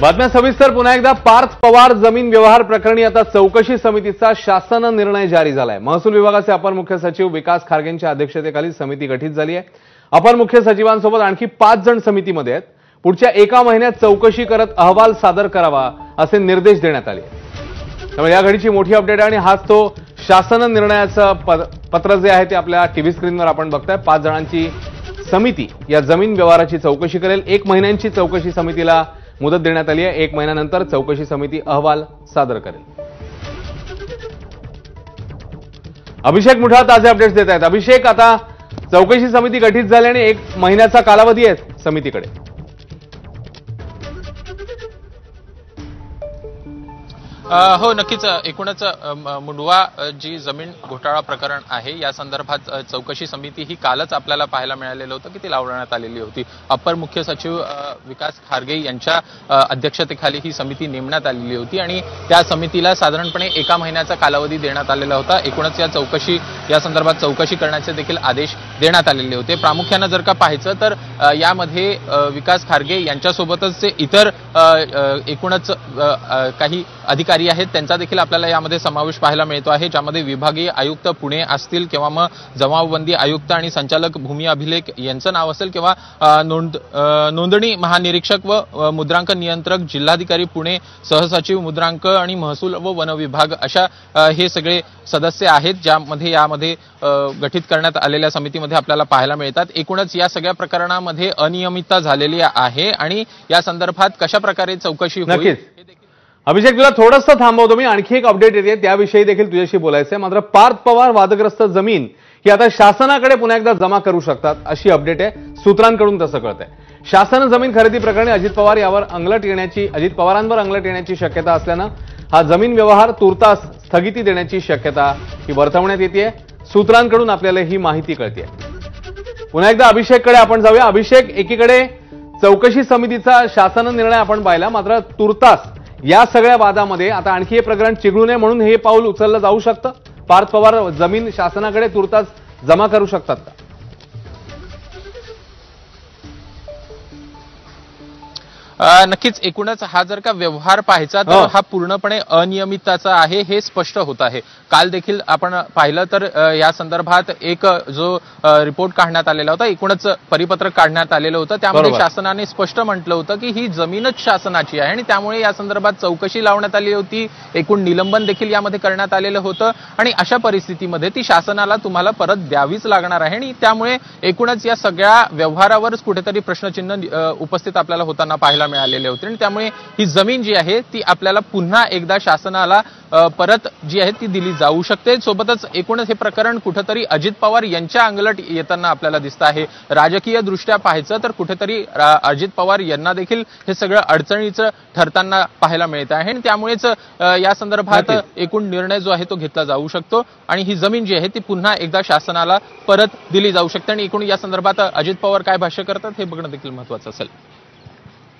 बातम्या सविस्तर पुन्हा एकदा पार्थ पवार जमीन व्यवहार प्रकरणी आता चौकशी समितीचा शासन निर्णय जारी झालाय। महसूल विभागाचे अपर मुख्य सचिव विकास खारगेंच्या अध्यक्षतेखाली समिती गठीत झाली आहे। अपर मुख्य सचिवांसोबत आणखी 5 जण समितीमध्ये आहेत। पुढच्या 1 महिन्यात चौकशी करत अहवाल सादर करावा असे निर्देश देण्यात आले। त्यामुळे या घडीची मोठी अपडेट आहे आणि हाच तो शासन निर्णयाचं पत्र जे आहे ते आपल्या टीव्ही स्क्रीनवर आपण बघताय। 5 जणांची समिती या जमीन व्यवहाराची चौकशी करेल। 1 महिन्यांची चौकशी समितीला मुदत देण्यात आली आहे। 1 महिन्यानंतर चौकशी समिती अहवाल सादर करेल। अभिषेक मुठा ताजे अपडेट्स देत आहेत। अभिषेक, आता चौकशी समिती गठीत झाली आणि 1 महिन्याचा कालावधी आहे समितीकडे। हो, नक्कीच। एकूणच मुंडवा जी जमीन घोटाळा प्रकरण आहे या संदर्भात चौकशी समिती ही कालच आपल्याला पाहायला मिळालेलं होतं की ती लावण्यात आलेली होती। अपर मुख्य सचिव विकास खारगे यांच्या अध्यक्षतेखाली ही समिती नेमण्यात आलेली होती आणि त्या समितीला साधारणपणे 1 महिन्याचा कालावधी देण्यात आलेला होता। एकूणच या संदर्भात चौकशी करण्याचे देखील आदेश देण्यात आलेले होते। प्रामुख्याने जर का पाहायचं तर यामध्ये विकास खारगे यांच्यासोबतच इतर एकूणच काही अधिकारी आहेत त्यांचा देखील आपल्याला यामध्ये समावेश पाहायला मिळतो आहे, ज्यामध्ये विभागीय आयुक्त पुणे असतील किंवा मग जमावबंदी आयुक्त आणि संचालक भूमी अभिलेख यांचं नाव असेल किंवा नोंदणी महानिरीक्षक व मुद्रांक नियंत्रक जिल्हाधिकारी पुणे, सहसचिव मुद्रांक आणि महसूल व वन विभाग अशा हे सगळे सदस्य आहेत ज्यामध्ये यामध्ये गठीत करण्यात आलेल्या समितीमध्ये आपल्याला पाहायला मिळतात। एकूणच या सगळ्या प्रकरणामध्ये अनियमितता झालेली आहे आणि या संदर्भात कशा प्रकारे चौकशी होईल। अभिषेक, तुला थोडंसं थांबवतो मी, आणखी एक अपडेट येते त्याविषयी देखील तुझ्याशी बोलायचं आहे। मात्र पार्थ पवार वादग्रस्त जमीन ही आता शासनाकडे पुन्हा एकदा जमा करू शकतात अशी अपडेट आहे। सूत्रांकडून तसं कळतंय। शासन जमीन खरेदी प्रकरणी अजित पवारांवर अंगलट येण्याची शक्यता असल्यानं हा जमीन व्यवहार तुर्तास स्थगिती देण्याची शक्यता ही वर्तवण्यात येते। सूत्रांकडून आपल्याला ही माहिती कळते। पुन्हा एकदा अभिषेककडे आपण जाऊया। अभिषेक, एकीकडे चौकशी समितीचा शासन निर्णय आपण पाहिला, मात्र तुर्तास या सगळ्या वादामध्ये आता आणखी हे प्रकरण चिघळू नये म्हणून हे पाऊल उचललं जाऊ शकतं। पार्थ पवार जमीन शासनाकडे तुर्तास जमा करू शकतात का? नक्कीच। एकूणच हा जर का व्यवहार पाहायचा तर हा पूर्णपणे अनियमितताचा आहे हे स्पष्ट होत आहे। काल देखील आपण पाहिलं तर या संदर्भात एक जो रिपोर्ट काढण्यात आलेला होता, एकूणच परिपत्रक काढण्यात आलेलं होतं, त्यामध्ये शासनाने स्पष्ट म्हटलं होतं की ही जमीनच शासनाची आहे आणि त्यामुळे या संदर्भात चौकशी लावण्यात आली होती। एकूण निलंबन देखील यामध्ये करण्यात आलेलं होतं आणि अशा परिस्थितीमध्ये ती शासनाला तुम्हाला परत द्यावीच लागणार आहे आणि त्यामुळे एकूणच या सगळ्या व्यवहारावरच कुठेतरी प्रश्नचिन्ह उपस्थित आपल्याला होताना पाहायला मिळालेले होते आणि त्यामुळे ही जमीन जी आहे ती आपल्याला पुन्हा एकदा शासनाला परत जी आहे ती दिली जाऊ शकते। सोबतच एकूणच हे प्रकरण कुठेतरी अजित पवार यांच्या अंगलट येताना आपल्याला दिसतं आहे। राजकीय दृष्ट्या पाहायचं तर कुठेतरी अजित पवार यांना देखील हे सगळं अडचणीचं ठरताना पाहायला मिळत आहे आणि त्यामुळेच या संदर्भात एकूण निर्णय जो आहे तो घेतला जाऊ शकतो आणि ही जमीन जी आहे ती पुन्हा एकदा शासनाला परत दिली जाऊ शकते आणि एकूण या संदर्भात अजित पवार काय भाष्य करतात हे बघणं देखील महत्त्वाचं असेल।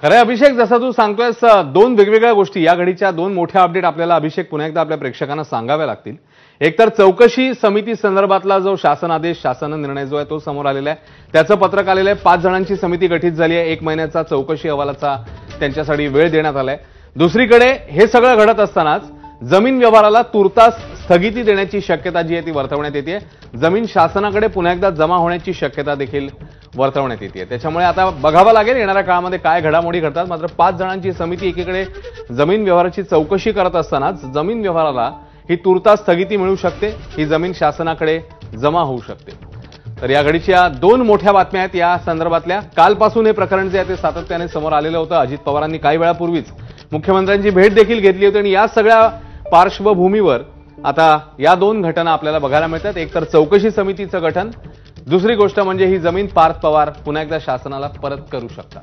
खरं अभिषेक, जसं तू सांगतोयस 2 वेगवेगळ्या गोष्टी या घडीच्या 2 मोठ्या अपडेट आपल्याला अभिषेक पुन्हा एकदा आपल्या प्रेक्षकांना सांगाव्या लागतील। एक तर चौकशी समिती संदर्भातला जो शासन आदेश शासन निर्णय जो आहे तो समोर आलेला आहे, त्याचं पत्रक आलेलं आहे। 5 जणांची समिती गठीत झाली आहे। 1 महिन्याचा चौकशी अहवालाचा त्यांच्यासाठी वेळ देण्यात आलाय। दुसरीकडे हे सगळं घडत असतानाच जमीन व्यवहाराला तुर्तास स्थगिती देण्याची शक्यता जी आहे ती वर्तवण्यात येते। जमीन शासनाकडे पुन्हा एकदा जमा होण्याची शक्यता देखील वर्तवण्यात येते। त्याच्यामुळे आता बघावं लागेल येणाऱ्या काळामध्ये काय घडामोडी घडतात। मात्र 5 जणांची समिती एकीकडे जमीन व्यवहाराची चौकशी करत असतानाच जमीन व्यवहाराला ही तुर्तास स्थगिती मिळू शकते, ही जमीन शासनाकडे जमा होऊ शकते। तर या घडीच्या 2 मोठ्या बातम्या आहेत या संदर्भातल्या। कालपासून हे प्रकरण जे आहे ते सातत्याने समोर आलेलं होतं। अजित पवारांनी काही वेळापूर्वीच मुख्यमंत्र्यांची भेट देखील घेतली होती आणि या सगळ्या पार्श्वभूमीवर आता या 2 घटना आपल्याला बघायला मिळतात। एक तर चौकशी समितीचं गठन, दुसरी गोष्ट म्हणजे ही जमीन पार्थ पवार पुन्हा एकदा शासनाला परत करू शकतात।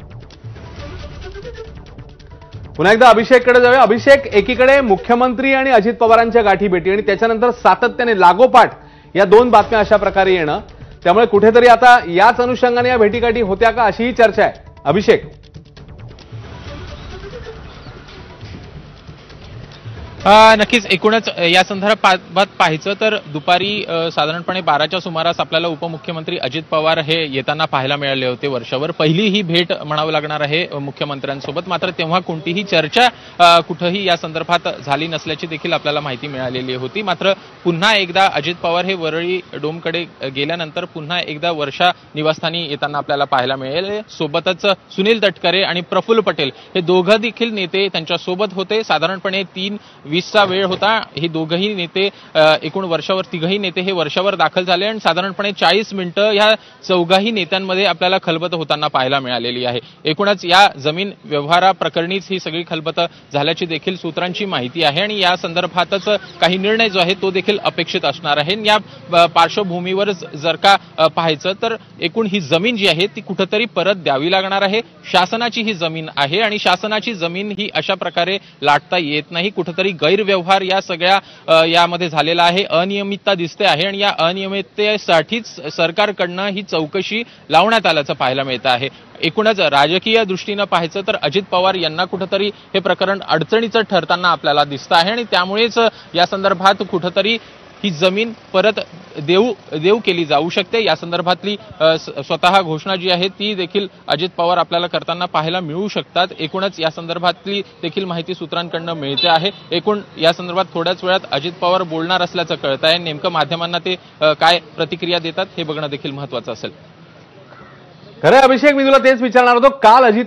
पुन्हा एकदा अभिषेककडे जाऊया। अभिषेक, एकीकडे मुख्यमंत्री आणि अजित पवारांच्या गाठीभेटी आणि त्याच्यानंतर सातत्याने लागोपाठ या 2 बातम्या अशा प्रकारे येणं, त्यामुळे कुठेतरी आता याच अनुषंगाने या भेटीगाठी होत्या का अशीही चर्चा आहे। अभिषेक, नक्कीच एकूणच या संदर्भात पाहायचं तर दुपारी साधारणपणे 12च्या सुमारास आपल्याला उपमुख्यमंत्री अजित पवार हे येताना पाहायला मिळाले होते वर्षावर. पहिली ही भेट म्हणावं लागणार आहे मुख्यमंत्र्यांसोबत. मात्र तेव्हा कोणतीही चर्चा कुठंही या संदर्भात झाली नसल्याची देखील आपल्याला माहिती मिळालेली होती. मात्र पुन्हा एकदा अजित पवार हे वरळी डोमकडे गेल्यानंतर पुन्हा एकदा वर्षा निवासस्थानी येताना आपल्याला पाहायला मिळेल. सोबतच सुनील तटकरे आणि प्रफुल्ल पटेल हे दोघं देखील नेते त्यांच्या सोबत होते. साधारणपणे 3:20चा वेळ होता. हे दोघंही नेते एकूण वर्षावर तिघही नेते हे वर्षावर दाखल झाले आणि साधारणपणे 40 मिनिटं ह्या चौघाही नेत्यांमध्ये आपल्याला खलबत होताना पाहायला मिळालेली आहे. एकूणच या जमीन व्यवहाराप्रकरणीच ही सगळी खलबत झाल्याची देखील सूत्रांची माहिती आहे आणि या संदर्भातच काही निर्णय जो आहे तो देखील अपेक्षित असणार आहे. या पार्श्वभूमीवर जर का पाहायचं तर एकूण ही जमीन जी आहे ती कुठंतरी परत द्यावी लागणार आहे. शासनाची ही जमीन आहे आणि शासनाची जमीन ही अशा प्रकारे लाटता येत नाही. कुठंतरी गैरव्यवहार या सगळ्या यामध्ये झालेला आहे. अनियमितता दिसते आहे आणि या अनियमिततेसाठीच सरकारकडनं ही चौकशी लावण्यात आल्याचं पाहायला मिळतं आहे. एकूणच राजकीय दृष्टीनं पाहायचं तर अजित पवार यांना कुठंतरी हे प्रकरण अडचणीचं ठरताना आपल्याला दिसतं आहे आणि त्यामुळेच या संदर्भात कुठंतरी ही जमीन परत देऊ केली जाऊ शकते. या संदर्भातली स्वतः घोषणा जी आहे ती देखील अजित पवार आपल्याला करताना पाहायला मिळू शकतात. एकूणच या संदर्भातली देखील माहिती सूत्रांकडनं मिळते आहे. एकूण या संदर्भात थोड्याच वेळात अजित पवार बोलणार असल्याचं कळत आहे. नेमकं माध्यमांना ते काय प्रतिक्रिया देतात हे बघणं देखील महत्वाचं असेल. खरं अभिषेक, मी तुला तेच विचारणार होतो. काल अजित